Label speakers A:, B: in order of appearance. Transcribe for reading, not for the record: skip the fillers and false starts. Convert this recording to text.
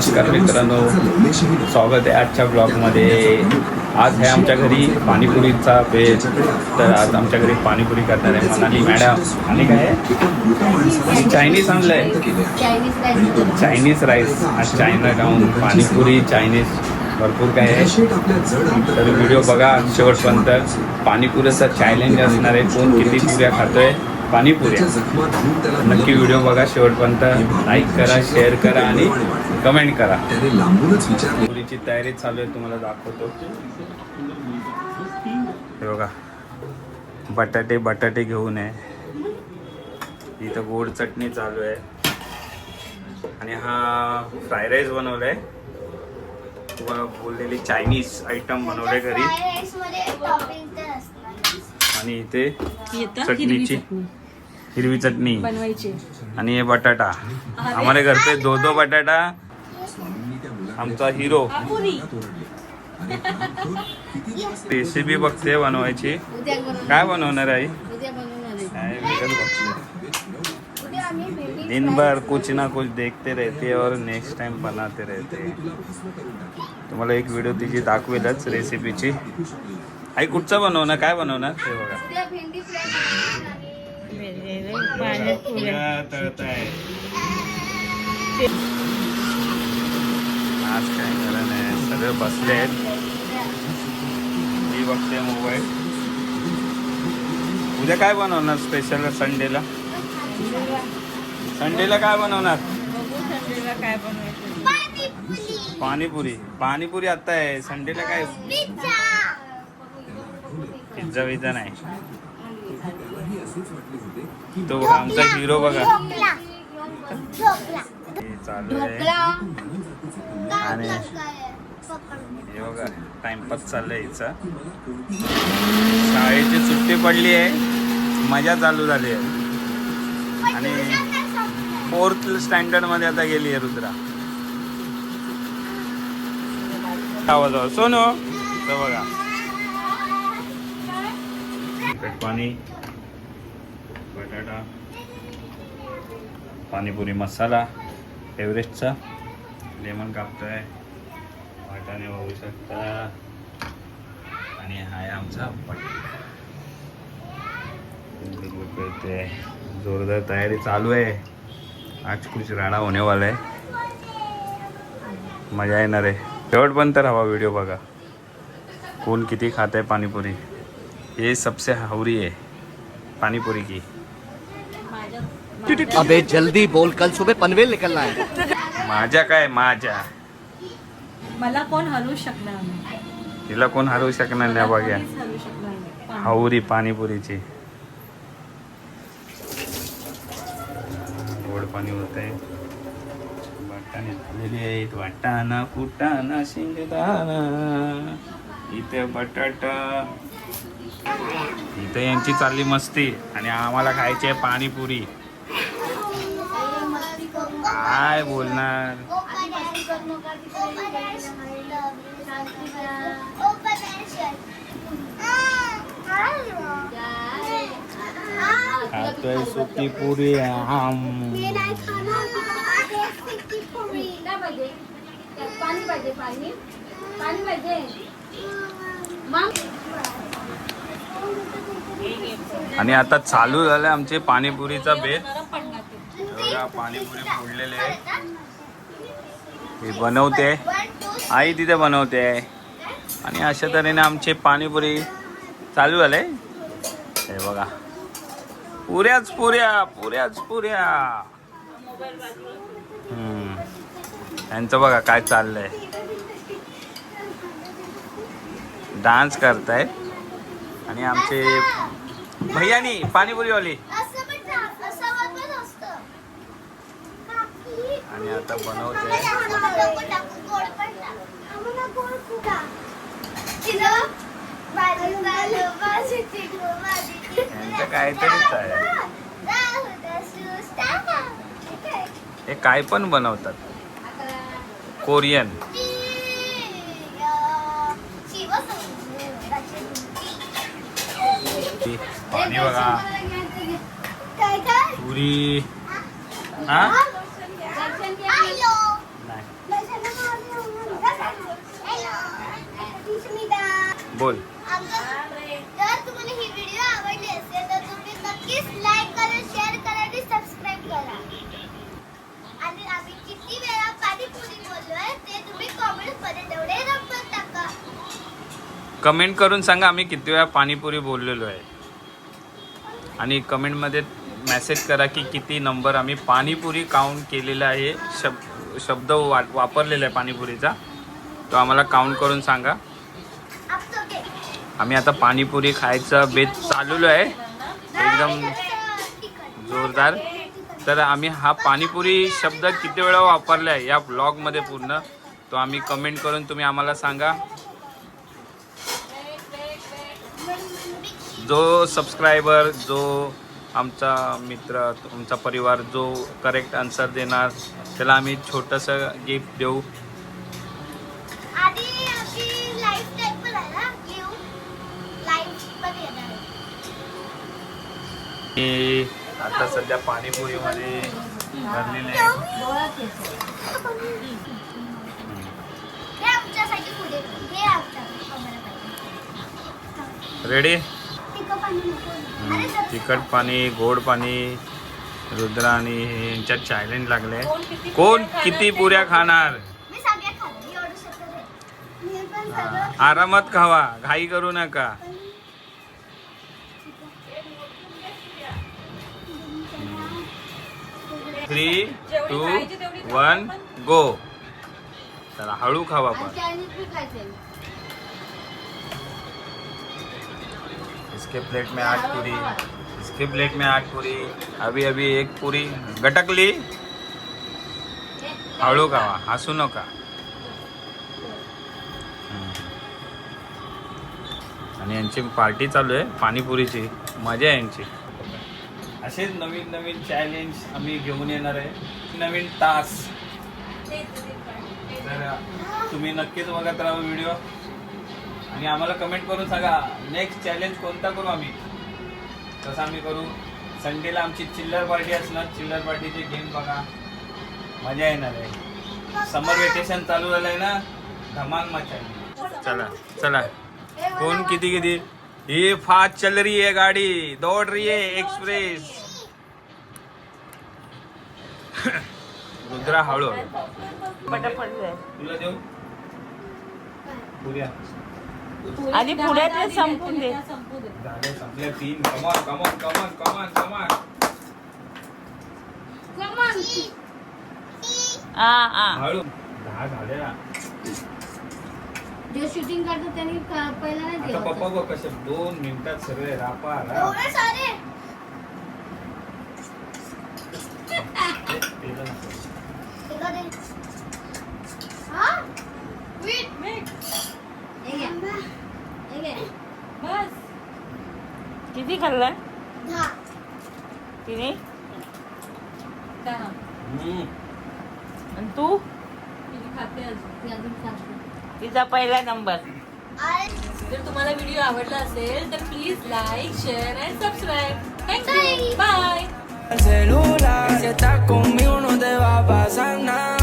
A: नमस्कार मित्रांनो, स्वागत आहे आजच्या ब्लॉगमध्ये. आज आहे आमच्या घरी पाणीपुरीचा बेत. तर आज आमच्या घरी पाणीपुरी करणार आहे मनाली मॅडम. आणि काय आहे, चायनीज आणलं आहे, चायनीज राईस. आज चायना टाऊन पाणीपुरी चायनीज भरपूर काय आहे. तर व्हिडिओ बघा शेवटपर्यंत. पाणीपुरीचा चॅलेंज असणार आहे, कोण किती पुऱ्या खातोय पाणीपुऱ्या. नक्की व्हिडिओ बघा शेवटपर्यंत. लाईक करा, शेअर करा आणि कमेंट करा. पुरीची तयारी चालू आहे, तुम्हाला दाखवतो. हे बघा, बटाटे घेऊन आहे. इथं गोड चटणी चालू आहे आणि हा फ्राईड राईस बनवलाय. तुम्हाला बोललेली चायनीज आयटम बनवले घरी. आणि इथे चटणीची हिरवी चटणी
B: बनवायची.
A: आणि हे बटाटा. आम्हाला घरचे दो बटाटा. आमचा हिरो रेसिपी बघते बनवायची. काय बनवणार आहे? दिन भर कुछ ना कुछ देखते रहते और नेक्स्ट टाइम बनाते रहते. तुम्हाला एक व्हिडिओ तिची दाखवेलच रेसिपीची. आई कुठचा बनवणार, काय बनवणार ते बघा. आज काय कारण आहे, सगळे बसले आहेत. मी बघते मोबाईल. उद्या काय बनवणार स्पेशल संडेला? संडेला काय बनवणार? पाणीपुरी आता आहे. संडेला काय? पिझ्झा विझ्झा नाही. तो बघा आमचा हिरो बघा चालू आहे. आणि हे बघा टाइमपास चाललंय हिचा. शाळेची सुट्टी पडली आहे, मजा चालू झाली आहे. आणि 4th स्टँडर्ड मध्ये आता गेली आहे रुद्रा. आवाज सोनो तो बघा. पाणी, बटाटा, पाणीपुरी मसाला एव्हरेस्टचा. लेमन कापतोय, वाटाणे बघू शकता. आणि हा आहे आमचा बटाटा. जोरदार तयारी चालू आहे. आज कुछ राडा होने वाला है, मजा येणार आहे. शेवटपर्यंत राहा, व्हिडिओ बघा. कोण किती खात आहे पाणीपुरी. ये सबसे हावरी है पानीपुरी की.
C: अबे जल्दी बोल, कल सुबह पनवेल निकलना है.
A: माझ्या काय माझ्या,
B: मला कोण हरवू शकणार नाही.
A: तिला कोण हरवू शकणार नाही. बघा
B: हरवू शकणार नाही.
A: हावरी पाणीपुरीची. गोड पाणी होत आहे. वाटाणे झालेले आहेत. वाटाणा फुटाणा शेंगदाणा. इथे बटाटा. इथे यांची चालली मस्ती आणि आम्हाला खायची आहे पाणीपुरी. काय बोलणार. खातोय सुकी पुरी. आणि आता चालू झालं आमचे पाणीपुरीचा बेत. पाणीपुरी फोडलेले आहे. हे बनवते आई, तिथे बनवते. आणि अशा तऱ्हेने आमचे पाणीपुरी चालू झाले. हे बघा, पुऱ्याच पुऱ्या. यांचं बघा काय चाललंय. डान्स करतायत. आणि आमचे भैयानी पाणीपुरीवाली. आणि आता बनवते. यांचं काहीतरीच आहे. हे काय पण बनवतात. कोरियन. पाणी बघा. पुरी. हा बोल.
D: जर तुम्हाला ही व्हिडिओ आवडली असेल तर तुम्ही नक्कीच लाईक करा, शेअर करा आणि सबस्क्राईब करा. आणि आम्ही किती वेळा पाणीपुरी बोललोय ते तुम्ही कमेंट्स मध्ये तेवढे नंबर टाका.
A: कमेंट करून सांगा आम्ही किती वेळा पाणीपुरी बोललेलो आहे. आणि कमेंटमध्ये मेसेज करा की किती नंबर आम्ही पाणीपुरी काउंट केलेला आहे. शब्द वापरलेला आहे पाणीपुरीचा, तो आम्हाला काउंट करून सांगा. आम्ही आता पाणीपुरी खायचं बेत चालवलो आहे एकदम जोरदार. तर आम्ही हा पाणीपुरी शब्द किती वेळा वापरला आहे या ब्लॉगमध्ये पूर्ण, तो आम्ही कमेंट करून तुम्ही आम्हाला सांगा. जो सबस्क्रायबर, जो आमचा मित्र, तुमचा परिवार जो करेक्ट आन्सर देणार त्याला आम्ही छोटंसं गिफ्ट देऊ.
D: आधी आपली लाईफ टाईम पण आहे ना, लिहू लाईफ पण येणार आहे.
A: मी आता सध्या पाणीपुरीमध्ये भरलेले आहे.
D: हे आमच्यासाठी पुढे, हे आमच्यासाठी आम्हाला पाहिजे.
A: रेडी.
D: तिखट पाणी नको. अरे जरा
A: तिखट पाणी, गोड पाणी, रुद्र आणि यांच्यात चॅलेंज लागले. कोण किती पुऱ्या खाणार?
D: मी सगळ्या खाल्ली, एवढं शकत आहे. मी पण सगळं
A: आरामात खावा, घाई करू नका. 3, 2, 1 गो. चला हळू खावा पण.
D: चायनीज भी खायचे.
A: इसके प्लेट में 8 पूरी, इसके प्लेट में 8 पूरी. अभी अभी 1 पूरी गटकली. हळू खावा, हसू नका. आणि यांची पार्टी चालू आहे पाणीपुरीची, मजा आहे यांची. असेच नवीन नवीन चॅलेंज आम्ही घेऊन येणार आहे, नवीन टास्क. तर तुम्ही नक्कीच बघत राहा व्हिडिओ आणि आम्हाला कमेंट करून सांगा नेक्स्ट चॅलेंज कोणता करू आम्ही, कसं आम्ही करू. संडेला आमची चिल्लर पार्टी असणार, चिल्लर पार्टीचे गेम बघा, मजा येणार आहे. समर वेकेशन चालू झालं आहे ना, धमाल मचाएंगे. चला चला, कौन किती किती. ये फास्ट चल रही है गाड़ी, दौड़ रही है एक्सप्रेस. रुद्रा हळू हळू. तुला देऊ पुऱ्या.
E: आधी पुढे ते संपून दे.
A: झाले, संपल्या 3. Come on come on come on come on come on. हळू. 10 झाले ना.
D: जे शूटिंग करतो त्यांनी पहिला नाही
A: आता
D: दिलं.
A: पप्पा बघ कसे 2 मिनिटात सगळे रापा राप.
D: एवढे सारे. हा? मीठ. हे घ्या. हे घ्या.
B: बस.
E: किती खाल्लं
D: 10.
E: तिने?
B: दहा.
E: आणि तू?
B: मी खाते अजून.
D: मी अजून खाते.
E: तिचा पहिला नंबर.
B: जर तुम्हाला व्हिडिओ आवडला असेल तर please like, share and subscribe. Thank you.
D: Bye.
B: Bye.
F: celular. Si estás conmigo no te va a pasar nada.